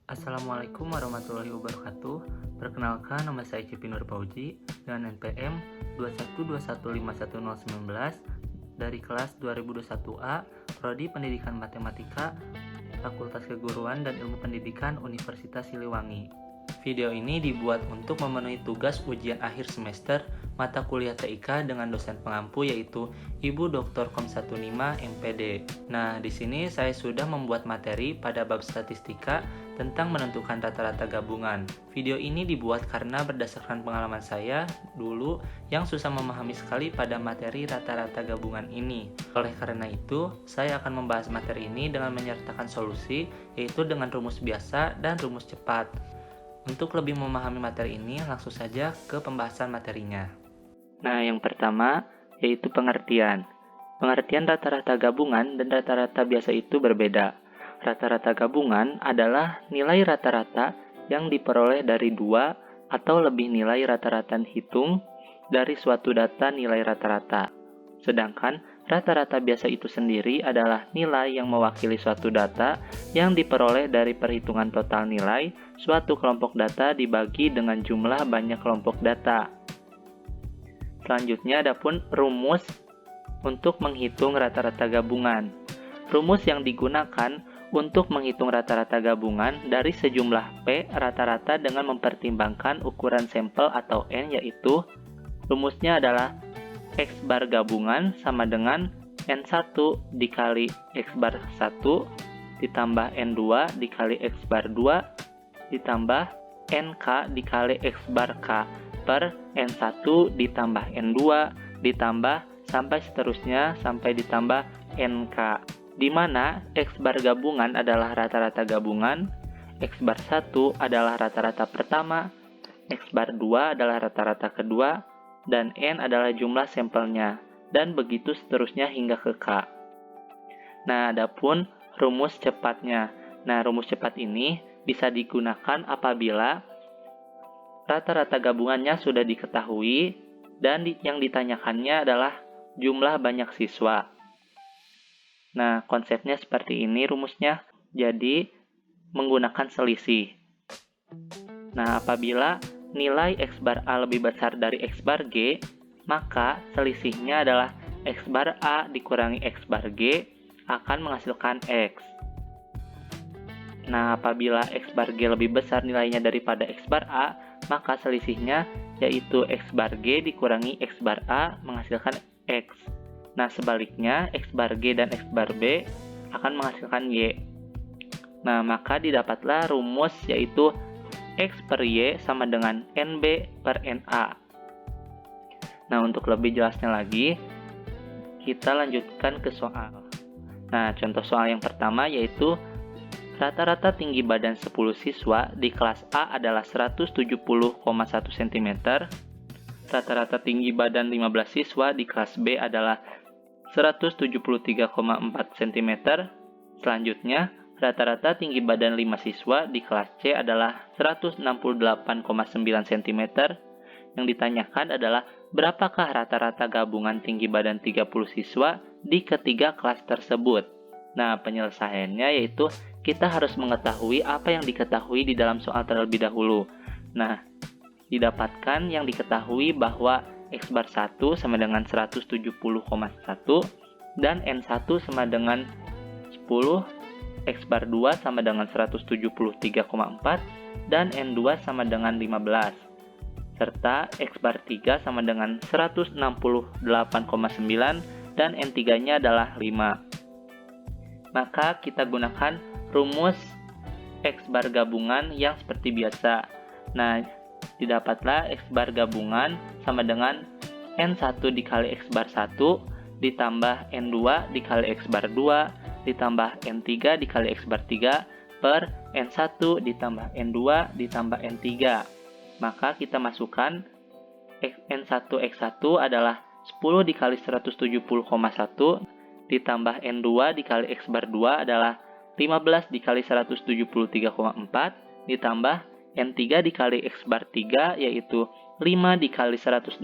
Assalamualaikum warahmatullahi wabarakatuh. Perkenalkan, nama saya Cipi Nur Fauzi dengan NPM 212151019 dari kelas 2021A, Prodi Pendidikan Matematika, Fakultas Keguruan dan Ilmu Pendidikan Universitas Siliwangi. Video ini dibuat untuk memenuhi tugas ujian akhir semester mata kuliah TIK dengan dosen pengampu yaitu Ibu Dr. Komsatunima MPD. Nah, di sini saya sudah membuat materi pada bab statistika tentang menentukan rata-rata gabungan. Video ini dibuat karena berdasarkan pengalaman saya dulu yang susah memahami sekali pada materi rata-rata gabungan ini. Oleh karena itu, saya akan membahas materi ini dengan menyertakan solusi, yaitu dengan rumus biasa dan rumus cepat. Untuk lebih memahami materi ini, langsung saja ke pembahasan materinya. Nah, yang pertama yaitu pengertian. Pengertian rata-rata gabungan dan rata-rata biasa itu berbeda. Rata-rata gabungan adalah nilai rata-rata yang diperoleh dari dua atau lebih nilai rata-rata hitung dari suatu data nilai rata-rata. Sedangkan rata-rata biasa itu sendiri adalah nilai yang mewakili suatu data yang diperoleh dari perhitungan total nilai suatu kelompok data dibagi dengan jumlah banyak kelompok data. Selanjutnya adapun rumus untuk menghitung rata-rata gabungan. Rumus yang digunakan untuk menghitung rata-rata gabungan dari sejumlah P rata-rata dengan mempertimbangkan ukuran sampel atau N, yaitu rumusnya adalah X bar gabungan sama dengan N1 dikali X bar 1 ditambah N2 dikali X bar 2 ditambah NK dikali X bar K per N1 ditambah N2 ditambah sampai seterusnya sampai ditambah NK, di mana X bar gabungan adalah rata-rata gabungan, X bar 1 adalah rata-rata pertama, X bar 2 adalah rata-rata kedua, dan N adalah jumlah sampelnya, dan begitu seterusnya hingga ke K. Nah, adapun rumus cepatnya. Nah, rumus cepat ini bisa digunakan apabila rata-rata gabungannya sudah diketahui dan yang ditanyakannya adalah jumlah banyak siswa. Nah, konsepnya seperti ini rumusnya. Jadi, menggunakan selisih. Nah, apabila nilai X bar A lebih besar dari X bar G, maka selisihnya adalah X bar A dikurangi X bar G akan menghasilkan X. Nah, apabila X bar G lebih besar nilainya daripada X bar A, maka selisihnya yaitu X bar G dikurangi X bar A menghasilkan X. Nah, sebaliknya X bar G dan X bar B akan menghasilkan Y. Nah, maka didapatlah rumus yaitu X per Y sama dengan NB per NA. Nah, untuk lebih jelasnya lagi, kita lanjutkan ke soal. Nah, contoh soal yang pertama yaitu rata-rata tinggi badan 10 siswa di kelas A adalah 170,1 cm. Rata-rata tinggi badan 15 siswa di kelas B adalah 173,4 cm. Selanjutnya, rata-rata tinggi badan 5 siswa di kelas C adalah 168,9 cm. Yang ditanyakan adalah berapakah rata-rata gabungan tinggi badan 30 siswa di ketiga kelas tersebut. Nah, penyelesaiannya yaitu kita harus mengetahui apa yang diketahui di dalam soal terlebih dahulu. Nah, didapatkan yang diketahui bahwa X bar 1 sama dengan 170,1 dan N1 sama dengan 10, X bar 2 sama dengan 173,4 dan N2 sama dengan 15, serta X bar 3 sama dengan 168,9 dan N3-nya adalah 5. Maka kita gunakan rumus X bar gabungan yang seperti biasa. Nah, didapatlah X bar gabungan sama dengan N1 dikali X bar 1 ditambah N2 dikali X bar 2 ditambah N3 dikali X bar 3 per N1 ditambah N2 ditambah N3. Maka kita masukkan N1 X1 adalah 10 dikali 170,1 ditambah N2 dikali X bar 2 adalah 15 dikali 173,4 ditambah N3 dikali X bar 3 yaitu 5 dikali 168,9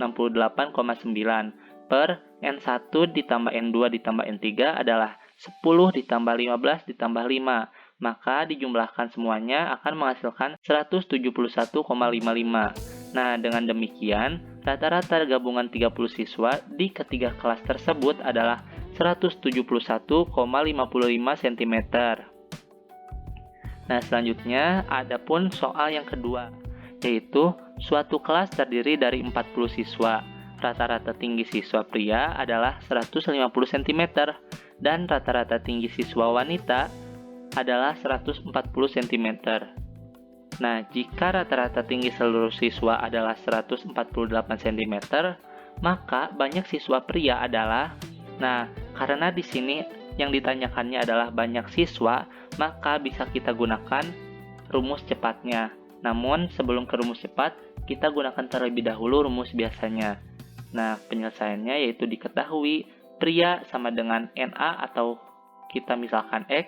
per N1 ditambah N2 ditambah N3 adalah 10 ditambah 15 ditambah 5. maka dijumlahkan semuanya akan menghasilkan 171,55. Nah, dengan demikian, rata-rata gabungan 30 siswa di ketiga kelas tersebut adalah 171,55 cm. Nah, selanjutnya ada pun soal yang kedua, yaitu suatu kelas terdiri dari 40 siswa. Rata-rata tinggi siswa pria adalah 150 cm dan rata-rata tinggi siswa wanita adalah 140 cm. Nah, jika rata-rata tinggi seluruh siswa adalah 148 cm, maka banyak siswa pria adalah, nah, karena di sini yang ditanyakannya adalah banyak siswa, maka bisa kita gunakan rumus cepatnya. Namun, sebelum ke rumus cepat, kita gunakan terlebih dahulu rumus biasanya. Nah, penyelesaiannya yaitu diketahui pria sama dengan NA atau kita misalkan X,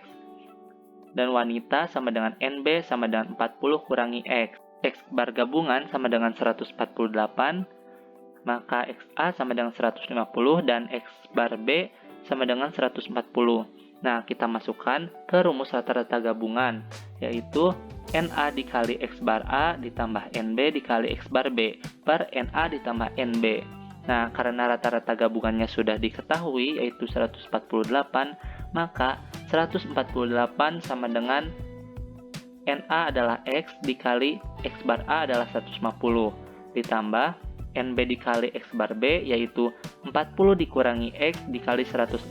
dan wanita sama dengan NB sama dengan 40 kurangi X. X bar gabungan sama dengan 148, maka XA sama dengan 150 dan X bar B sama dengan 140. Nah, kita masukkan ke rumus rata-rata gabungan, yaitu NA dikali X bar A ditambah NB dikali X bar B per NA ditambah NB. Nah, karena rata-rata gabungannya sudah diketahui, yaitu 148, maka 148 sama dengan NA adalah X dikali X bar A adalah 150, ditambah NB dikali X bar B, yaitu 40 dikurangi X dikali 140,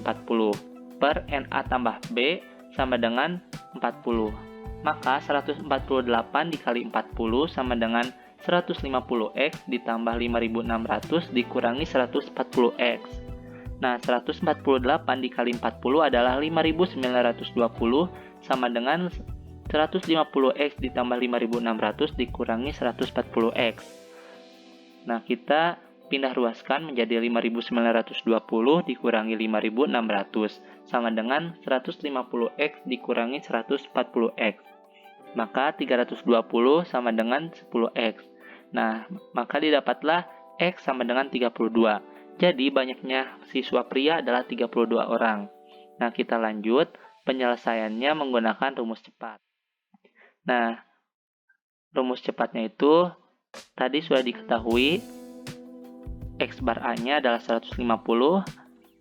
per NA tambah B sama dengan 40. Maka 148 dikali 40 sama dengan 150X ditambah 5600 dikurangi 140X. Nah, 148 dikali 40 adalah 5920 sama dengan 150X ditambah 5600 dikurangi 140X. Nah, kita pindah ruaskan menjadi 5920 dikurangi 5600 sama dengan 150X dikurangi 140X. Maka 320 sama dengan 10X. Nah, maka didapatlah X sama dengan 32. Jadi banyaknya siswa pria adalah 32 orang. Nah, kita lanjut penyelesaiannya menggunakan rumus cepat. Nah, rumus cepatnya itu tadi sudah diketahui X bar A-nya adalah 150,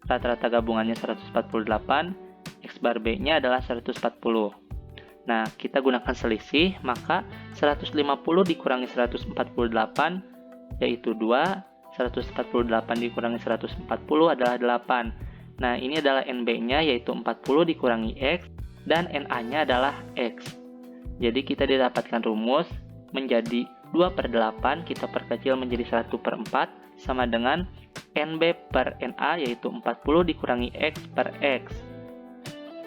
rata-rata gabungannya 148, X bar B-nya adalah 140. Nah, kita gunakan selisih, maka 150 dikurangi 148 yaitu 2, 148 dikurangi 140 adalah 8. Nah, ini adalah NB-nya yaitu 40 dikurangi X dan NA-nya adalah X. Jadi kita didapatkan rumus menjadi 2/8, kita perkecil menjadi 1/4 sama dengan NB per NA yaitu 40 dikurangi X per X.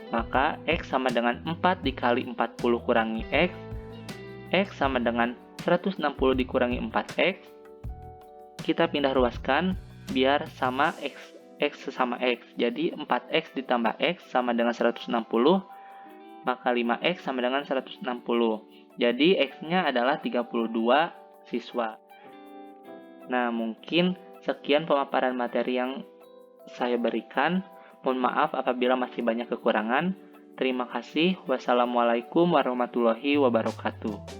Maka X sama dengan 4 dikali 40 kurangi X. X sama dengan 160 dikurangi 4X. Kita pindah ruaskan biar sama X sesama X. Jadi 4X ditambah X sama dengan 160. Maka 5X sama dengan 160. Jadi X-nya adalah 32 siswa. Nah, mungkin sekian pemaparan materi yang saya berikan. Mohon maaf apabila masih banyak kekurangan. Terima kasih. Wassalamualaikum warahmatullahi wabarakatuh.